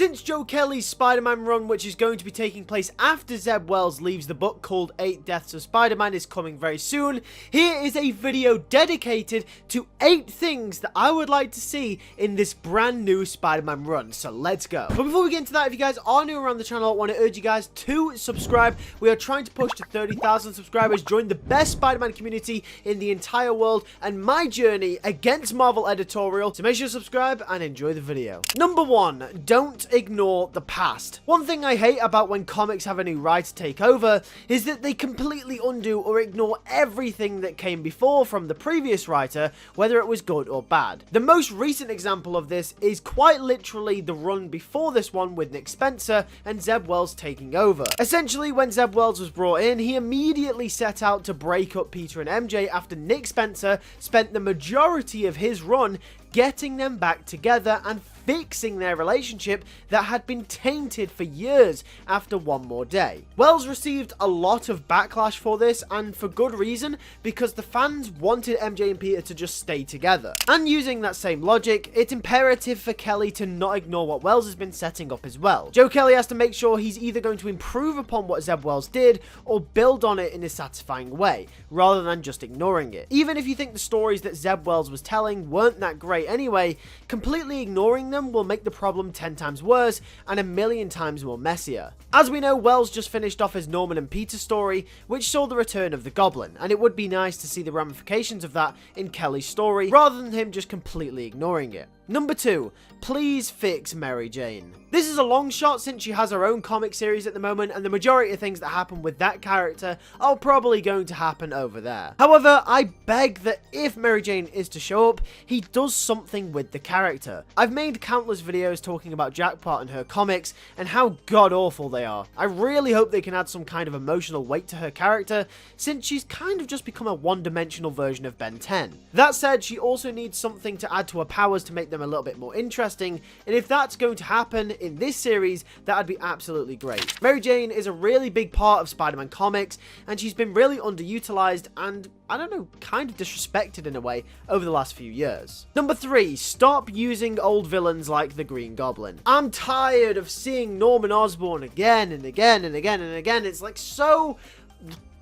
Since Joe Kelly's Spider-Man run, which is going to be taking place after Zeb Wells leaves the book called 8 Deaths of Spider-Man, is coming very soon, here is a video dedicated to 8 things that I would like to see in this brand new Spider-Man run. So let's go. But before we get into that, if you guys are new around the channel, I want to urge you guys to subscribe. We are trying to push to 30,000 subscribers, join the best Spider-Man community in the entire world, and my journey against Marvel editorial. So make sure to subscribe and enjoy the video. Number 1, don't ignore the past. One thing I hate about when comics have a new writer take over is that they completely undo or ignore everything that came before from the previous writer, whether it was good or bad. The most recent example of this is quite literally the run before this one with Nick Spencer and Zeb Wells taking over. Essentially, when Zeb Wells was brought in, he immediately set out to break up Peter and MJ after Nick Spencer spent the majority of his run getting them back together and fixing their relationship that had been tainted for years after One More Day. Wells received a lot of backlash for this, and for good reason, because the fans wanted MJ and Peter to just stay together. And using that same logic, it's imperative for Kelly to not ignore what Wells has been setting up as well. Joe Kelly has to make sure he's either going to improve upon what Zeb Wells did or build on it in a satisfying way, rather than just ignoring it. Even if you think the stories that Zeb Wells was telling weren't that great anyway, completely ignoring them will make the problem 10 times worse and a million times more messier. As we know, Wells just finished off his Norman and Peter story, which saw the return of the Goblin, and it would be nice to see the ramifications of that in Kelly's story, rather than him just completely ignoring it. Number 2, please fix Mary Jane. This is a long shot since she has her own comic series at the moment, and the majority of things that happen with that character are probably going to happen over there. However, I beg that if Mary Jane is to show up, he does something with the character. I've made countless videos talking about Jackpot and her comics and how god-awful they are. I really hope they can add some kind of emotional weight to her character, since she's kind of just become a one-dimensional version of Ben 10. That said, she also needs something to add to her powers to make them a little bit more interesting, and if that's going to happen in this series, that'd be absolutely great. Mary Jane is a really big part of Spider-Man comics, and she's been really underutilized and, I don't know, kind of disrespected in a way over the last few years. Number 3, stop using old villains like the Green Goblin. I'm tired of seeing Norman Osborn again and again and again and again. It's like so...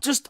just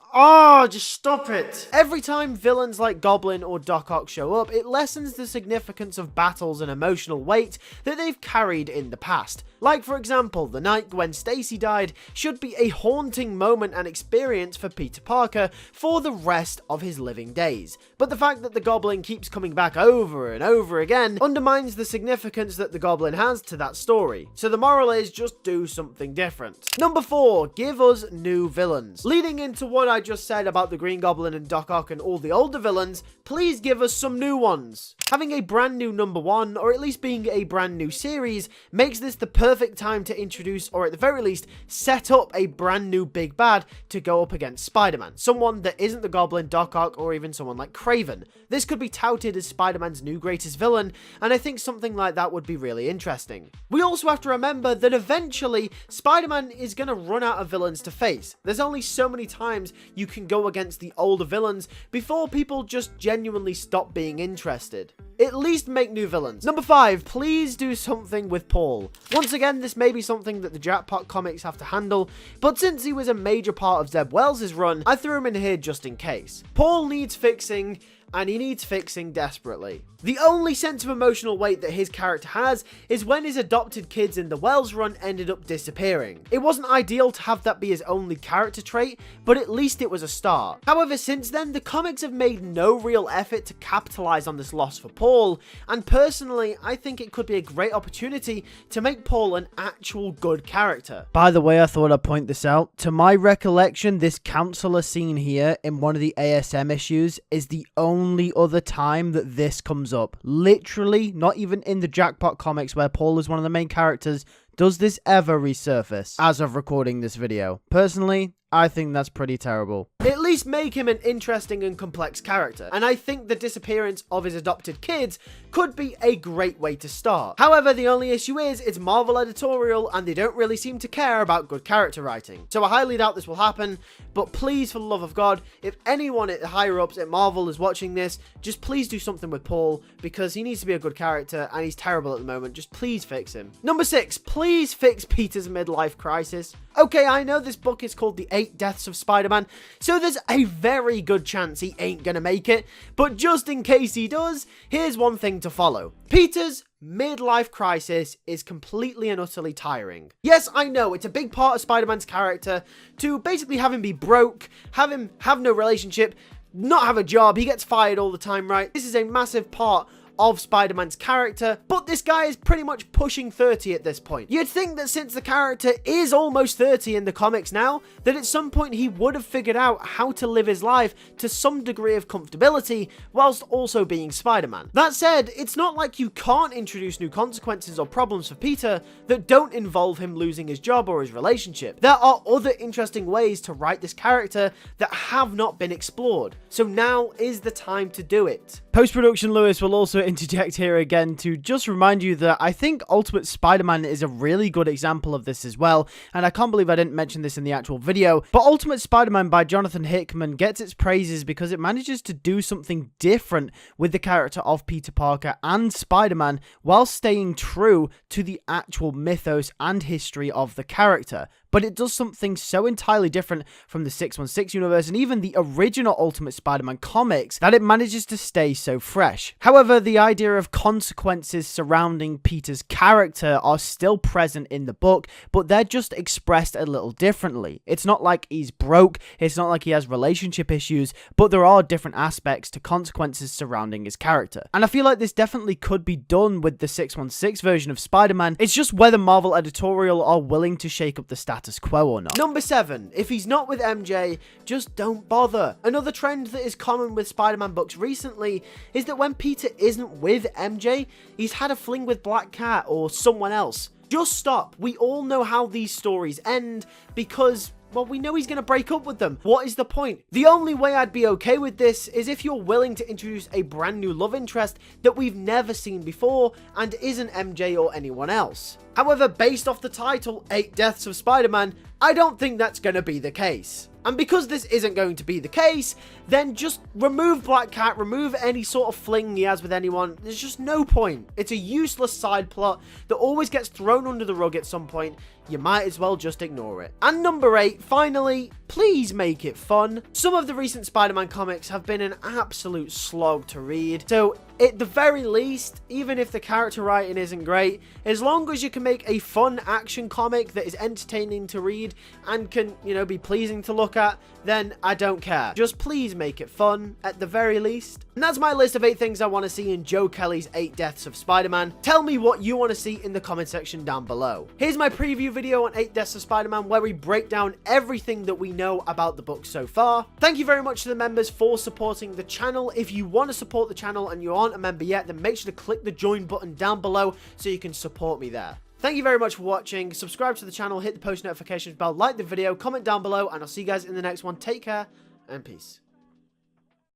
stop it. Every time villains like Goblin or Doc Ock show up, it lessens the significance of battles and emotional weight that they've carried in the past. Like, for example, the night Gwen Stacy died should be a haunting moment and experience for Peter Parker for the rest of his living days. But the fact that the Goblin keeps coming back over and over again undermines the significance that the Goblin has to that story. So the moral is, just do something different. Number 4, give us new villains. Leading into what I just said about the Green Goblin and Doc Ock and all the older villains, please give us some new ones. Having a brand new number 1, or at least being a brand new series, makes this the perfect time to introduce, or at the very least, set up a brand new big bad to go up against Spider-Man. Someone that isn't the Goblin, Doc Ock, or even someone like Kraven. This could be touted as Spider-Man's new greatest villain, and I think something like that would be really interesting. We also have to remember that eventually, Spider-Man is going to run out of villains to face. There's only so many times you can go against the older villains before people just genuinely stop being interested. At least make new villains. Number 5, please do something with Paul. Once again, this may be something that the Jackpot comics have to handle, but since he was a major part of Zeb Wells' run, I threw him in here just in case. Paul needs fixing, and he needs fixing desperately. The only sense of emotional weight that his character has is when his adopted kids in the Wells run ended up disappearing. It wasn't ideal to have that be his only character trait, but at least it was a start. However, since then, the comics have made no real effort to capitalize on this loss for Paul, and personally, I think it could be a great opportunity to make Paul an actual good character. By the way, I thought I'd point this out. To my recollection, this counselor scene here in one of the ASM issues is the only other time that this comes up. Literally, not even in the Jackpot comics where Paul is one of the main characters, Does this ever resurface as of recording this video? Personally, I think that's pretty terrible. At least make him an interesting and complex character, and I think the disappearance of his adopted kids could be a great way to start. However, the only issue is it's Marvel editorial and they don't really seem to care about good character writing. So I highly doubt this will happen, but please, for the love of God, if anyone at the higher ups at Marvel is watching this, just please do something with Paul, because he needs to be a good character and he's terrible at the moment. Just please fix him. Number 6, please fix Peter's midlife crisis. Okay, I know this book is called The 8 Deaths of Spider-Man, so there's a very good chance he ain't gonna make it, but just in case he does, here's one thing to follow. Peter's midlife crisis is completely and utterly tiring. Yes, I know, it's a big part of Spider-Man's character to basically have him be broke, have him have no relationship, not have a job, he gets fired all the time, right? This is a massive part of Spider-Man's character, but this guy is pretty much pushing 30 at this point. You'd think that since the character is almost 30 in the comics now, that at some point he would have figured out how to live his life to some degree of comfortability whilst also being Spider-Man. That said, it's not like you can't introduce new consequences or problems for Peter that don't involve him losing his job or his relationship. There are other interesting ways to write this character that have not been explored, so now is the time to do it. Post-production Lewis will also interject here again to just remind you that I think Ultimate Spider-Man is a really good example of this as well, and I can't believe I didn't mention this in the actual video, but Ultimate Spider-Man by Jonathan Hickman gets its praises because it manages to do something different with the character of Peter Parker and Spider-Man while staying true to the actual mythos and history of the character. But it does something so entirely different from the 616 universe and even the original Ultimate Spider-Man comics that it manages to stay so fresh. However, the idea of consequences surrounding Peter's character are still present in the book, but they're just expressed a little differently. It's not like he's broke, it's not like he has relationship issues, but there are different aspects to consequences surrounding his character. And I feel like this definitely could be done with the 616 version of Spider-Man. It's just whether Marvel editorial are willing to shake up the status quo or not. Number 7, if he's not with MJ, just don't bother. Another trend that is common with Spider-Man books recently is that when Peter isn't with MJ, he's had a fling with Black Cat or someone else. Just stop. We all know how these stories end because, well, we know he's going to break up with them. What is the point? The only way I'd be okay with this is if you're willing to introduce a brand new love interest that we've never seen before and isn't MJ or anyone else. However, based off the title, 8 Deaths of Spider-Man, I don't think that's going to be the case. And because this isn't going to be the case, then just remove Black Cat, remove any sort of fling he has with anyone. There's just no point. It's a useless side plot that always gets thrown under the rug at some point. You might as well just ignore it. And number 8, finally, please make it fun. Some of the recent Spider-Man comics have been an absolute slog to read, so at the very least, even if the character writing isn't great, as long as you can make a fun action comic that is entertaining to read and can, you know, be pleasing to look at, then I don't care. Just please make it fun, at the very least. And that's my list of 8 things I want to see in Joe Kelly's 8 Deaths of Spider-Man. Tell me what you want to see in the comment section down below. Here's my preview video on 8 Deaths of Spider-Man, where we break down everything that we know about the book so far. Thank you very much to the members for supporting the channel. If you want to support the channel and you aren't a member yet, then make sure to click the join button down below so you can support me there. Thank you very much for watching. Subscribe to the channel, hit the post notifications bell, like the video, comment down below, and I'll see you guys in the next one. Take care and peace.